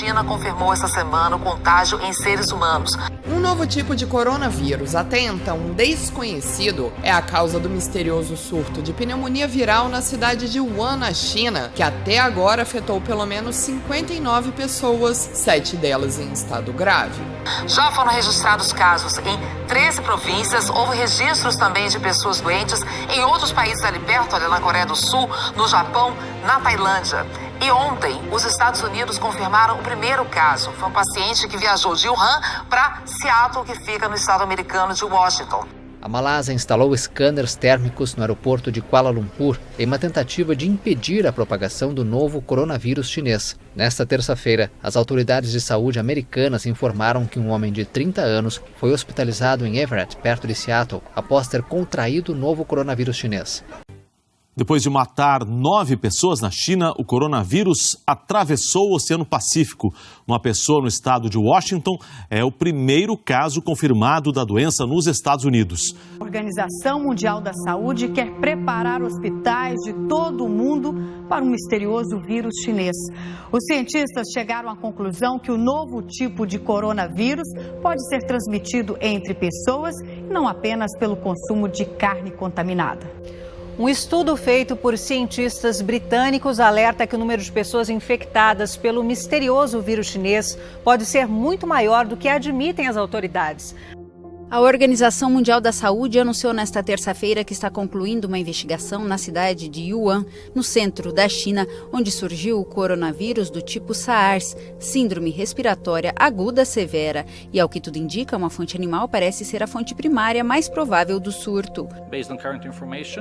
China confirmou essa semana o contágio em seres humanos. Um novo tipo de coronavírus, até então desconhecido, é a causa do misterioso surto de pneumonia viral na cidade de Wuhan, na China, que até agora afetou pelo menos 59 pessoas, 7 delas em estado grave. Já foram registrados casos em 13 províncias, houve registros também de pessoas doentes em outros países ali perto, ali na Coreia do Sul, no Japão, na Tailândia. E ontem, os Estados Unidos confirmaram o primeiro caso. Foi um paciente que viajou de Wuhan para Seattle, que fica no estado americano de Washington. A Malásia instalou scanners térmicos no aeroporto de Kuala Lumpur em uma tentativa de impedir a propagação do novo coronavírus chinês. Nesta terça-feira, as autoridades de saúde americanas informaram que um homem de 30 anos foi hospitalizado em Everett, perto de Seattle, após ter contraído o novo coronavírus chinês. Depois de matar 9 pessoas na China, o coronavírus atravessou o Oceano Pacífico. Uma pessoa no estado de Washington é o primeiro caso confirmado da doença nos Estados Unidos. A Organização Mundial da Saúde quer preparar hospitais de todo o mundo para um misterioso vírus chinês. Os cientistas chegaram à conclusão que o novo tipo de coronavírus pode ser transmitido entre pessoas e não apenas pelo consumo de carne contaminada. Um estudo feito por cientistas britânicos alerta que o número de pessoas infectadas pelo misterioso vírus chinês pode ser muito maior do que admitem as autoridades. A Organização Mundial da Saúde anunciou nesta terça-feira que está concluindo uma investigação na cidade de Wuhan, no centro da China, onde surgiu o coronavírus do tipo SARS, síndrome respiratória aguda severa, e ao que tudo indica, uma fonte animal parece ser a fonte primária mais provável do surto.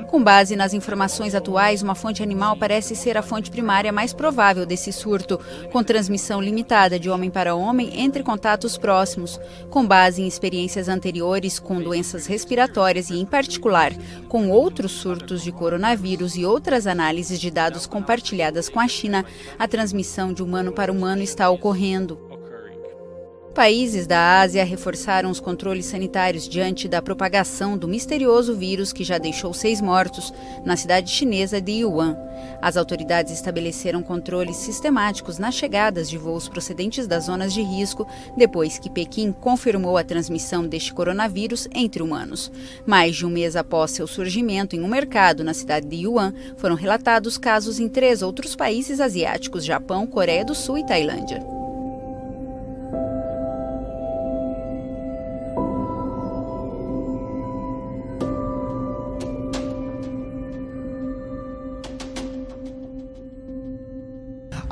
Com base nas informações atuais, uma fonte animal parece ser a fonte primária mais provável desse surto, com transmissão limitada de homem para homem entre contatos próximos, com base em experiências anteriores com doenças respiratórias e, em particular, com outros surtos de coronavírus e outras análises de dados compartilhadas com a China, a transmissão de humano para humano está ocorrendo. Países da Ásia reforçaram os controles sanitários diante da propagação do misterioso vírus que já deixou 6 mortos na cidade chinesa de Wuhan. As autoridades estabeleceram controles sistemáticos nas chegadas de voos procedentes das zonas de risco, depois que Pequim confirmou a transmissão deste coronavírus entre humanos. Mais de um mês após seu surgimento em um mercado na cidade de Wuhan, foram relatados casos em 3 outros países asiáticos: Japão, Coreia do Sul e Tailândia.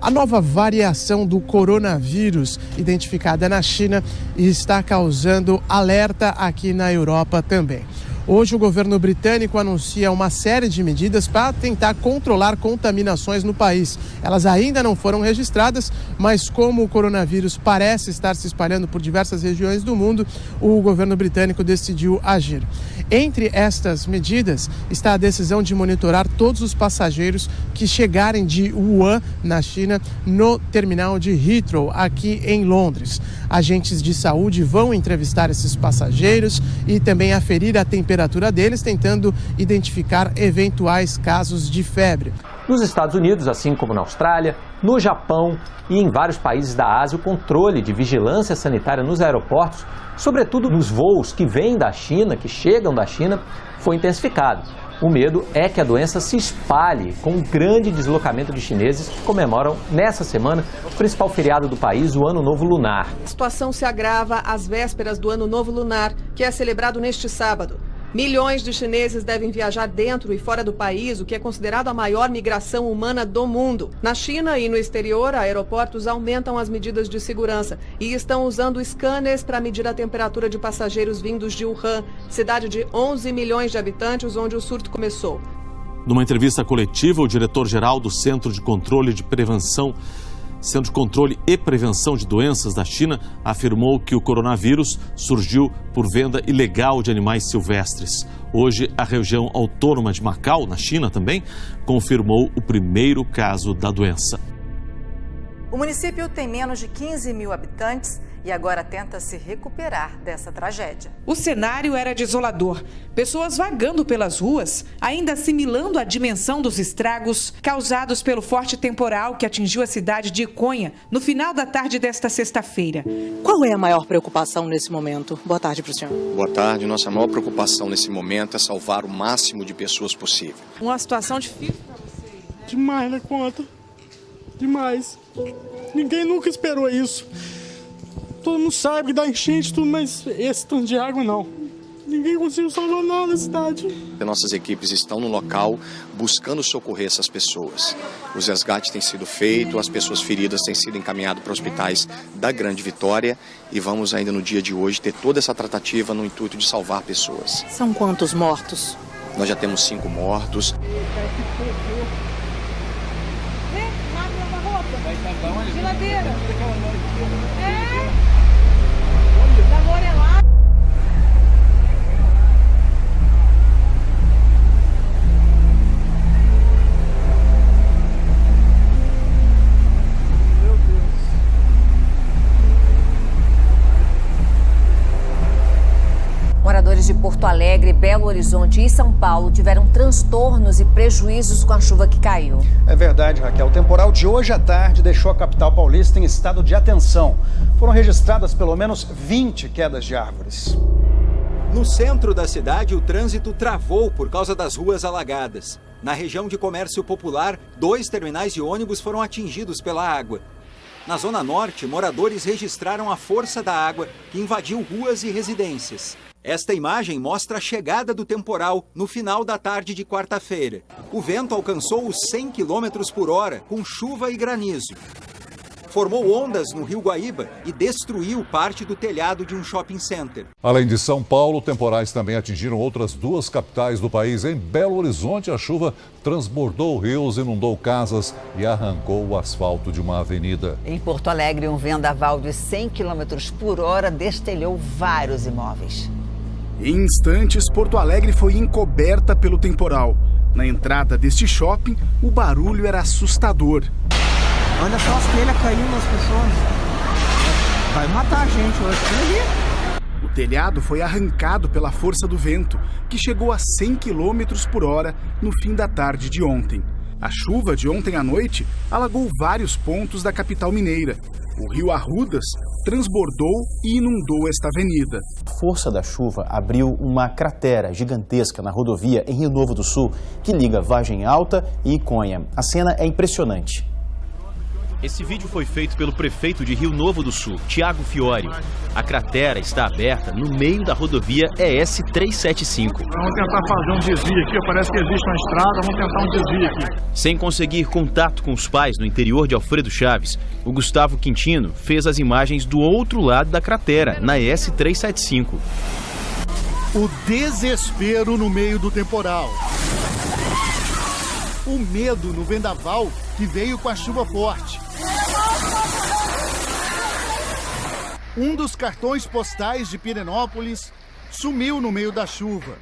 A nova variação do coronavírus identificada na China está causando alerta aqui na Europa também. Hoje o governo britânico anuncia uma série de medidas para tentar controlar contaminações no país. Elas ainda não foram registradas, mas como o coronavírus parece estar se espalhando por diversas regiões do mundo, o governo britânico decidiu agir. Entre estas medidas está a decisão de monitorar todos os passageiros que chegarem de Wuhan, na China, no terminal de Heathrow, aqui em Londres. Agentes de saúde vão entrevistar esses passageiros e também aferir a temperatura deles, tentando identificar eventuais casos de febre. Nos Estados Unidos, assim como na Austrália, no Japão e em vários países da Ásia, o controle de vigilância sanitária nos aeroportos, sobretudo nos voos que vêm da China, que chegam da China, foi intensificado. O medo é que a doença se espalhe com um grande deslocamento de chineses que comemoram nessa semana o principal feriado do país, o Ano Novo Lunar. A situação se agrava às vésperas do Ano Novo Lunar, que é celebrado neste sábado. Milhões de chineses devem viajar dentro e fora do país, o que é considerado a maior migração humana do mundo. Na China e no exterior, aeroportos aumentam as medidas de segurança e estão usando scanners para medir a temperatura de passageiros vindos de Wuhan, cidade de 11 milhões de habitantes, onde o surto começou. Numa entrevista coletiva, o diretor-geral do Centro de Controle e Prevenção de Doenças da China afirmou que o coronavírus surgiu por venda ilegal de animais silvestres. Hoje, a região autônoma de Macau, na China também, confirmou o primeiro caso da doença. O município tem menos de 15 mil habitantes e agora tenta se recuperar dessa tragédia. O cenário era desolador. Pessoas vagando pelas ruas, ainda assimilando a dimensão dos estragos causados pelo forte temporal que atingiu a cidade de Iconha no final da tarde desta sexta-feira. Qual é a maior preocupação nesse momento? Boa tarde para o senhor. Boa tarde. Nossa maior preocupação nesse momento é salvar o máximo de pessoas possível. Uma situação difícil para vocês, né? Demais na conta. Demais. Ninguém nunca esperou isso. Todo mundo sabe que dá enchente, tudo, mas esse tanto de água não. Ninguém conseguiu salvar nada na cidade. Nossas equipes estão no local buscando socorrer essas pessoas. Os resgates têm sido feitos, as pessoas feridas têm sido encaminhadas para hospitais da Grande Vitória e vamos ainda no dia de hoje ter toda essa tratativa no intuito de salvar pessoas. São quantos mortos? Nós já temos 5 mortos. Geladeira. Moradores de Porto Alegre, Belo Horizonte e São Paulo tiveram transtornos e prejuízos com a chuva que caiu. É verdade, Raquel. O temporal de hoje à tarde deixou a capital paulista em estado de atenção. Foram registradas pelo menos 20 quedas de árvores. No centro da cidade, o trânsito travou por causa das ruas alagadas. Na região de comércio popular, 2 terminais de ônibus foram atingidos pela água. Na Zona Norte, moradores registraram a força da água que invadiu ruas e residências. Esta imagem mostra a chegada do temporal no final da tarde de quarta-feira. O vento alcançou os 100 km por hora, com chuva e granizo. Formou ondas no Rio Guaíba e destruiu parte do telhado de um shopping center. Além de São Paulo, temporais também atingiram outras 2 capitais do país. Em Belo Horizonte, a chuva transbordou rios, inundou casas e arrancou o asfalto de uma avenida. Em Porto Alegre, um vendaval de 100 km por hora destelhou vários imóveis. Em instantes, Porto Alegre foi encoberta pelo temporal. Na entrada deste shopping, o barulho era assustador. Olha só as telhas caindo nas pessoas. Vai matar a gente hoje. O telhado foi arrancado pela força do vento, que chegou a 100 km por hora no fim da tarde de ontem. A chuva de ontem à noite alagou vários pontos da capital mineira. O rio Arrudas transbordou e inundou esta avenida. A força da chuva abriu uma cratera gigantesca na rodovia em Rio Novo do Sul, que liga Vargem Alta e Iconha. A cena é impressionante. Esse vídeo foi feito pelo prefeito de Rio Novo do Sul, Tiago Fiório. A cratera está aberta no meio da rodovia ES-375. Vamos tentar fazer um desvio aqui, parece que existe uma estrada, vamos tentar um desvio aqui. Sem conseguir contato com os pais no interior de Alfredo Chaves, o Gustavo Quintino fez as imagens do outro lado da cratera, na ES-375. O desespero no meio do temporal. O medo no vendaval que veio com a chuva forte. Um dos cartões postais de Pirenópolis sumiu no meio da chuva.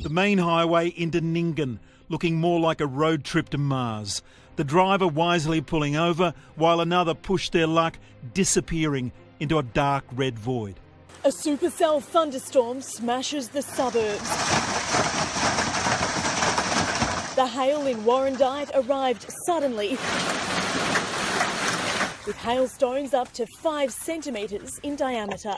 Main highway into Nyngan, looking more like a road trip to Mars. The driver wisely pulling over while another pushed their luck, disappearing into a dark red void. A supercell thunderstorm smashes the suburbs. The hail in Warrandyte arrived suddenly, with hailstones up to 5 centimetres in diameter.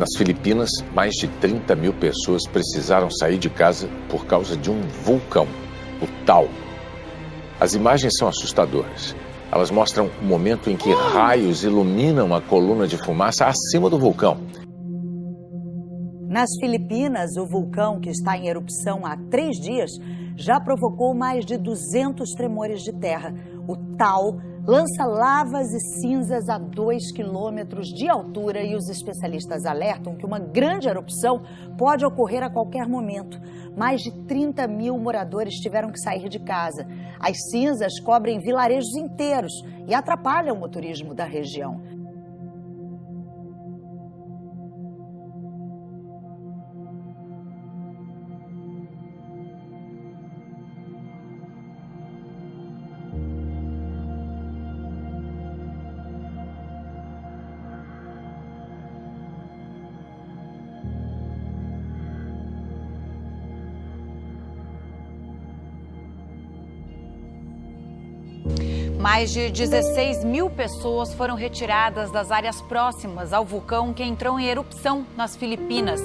Nas Filipinas, mais de 30 mil pessoas precisaram sair de casa por causa de um vulcão, o Taal. As imagens são assustadoras. Elas mostram o momento em que raios iluminam a coluna de fumaça acima do vulcão. Nas Filipinas, o vulcão, que está em erupção há 3 dias, já provocou mais de 200 tremores de terra. O Taal lança lavas e cinzas a 2 quilômetros de altura e os especialistas alertam que uma grande erupção pode ocorrer a qualquer momento. Mais de 30 mil moradores tiveram que sair de casa. As cinzas cobrem vilarejos inteiros e atrapalham o turismo da região. Mais de 16 mil pessoas foram retiradas das áreas próximas ao vulcão que entrou em erupção nas Filipinas.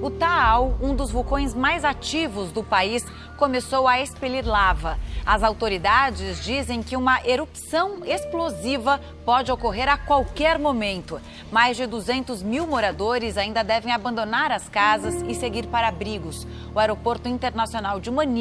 O Taal, um dos vulcões mais ativos do país, começou a expelir lava. As autoridades dizem que uma erupção explosiva pode ocorrer a qualquer momento. Mais de 200 mil moradores ainda devem abandonar as casas e seguir para abrigos. O Aeroporto Internacional de Manila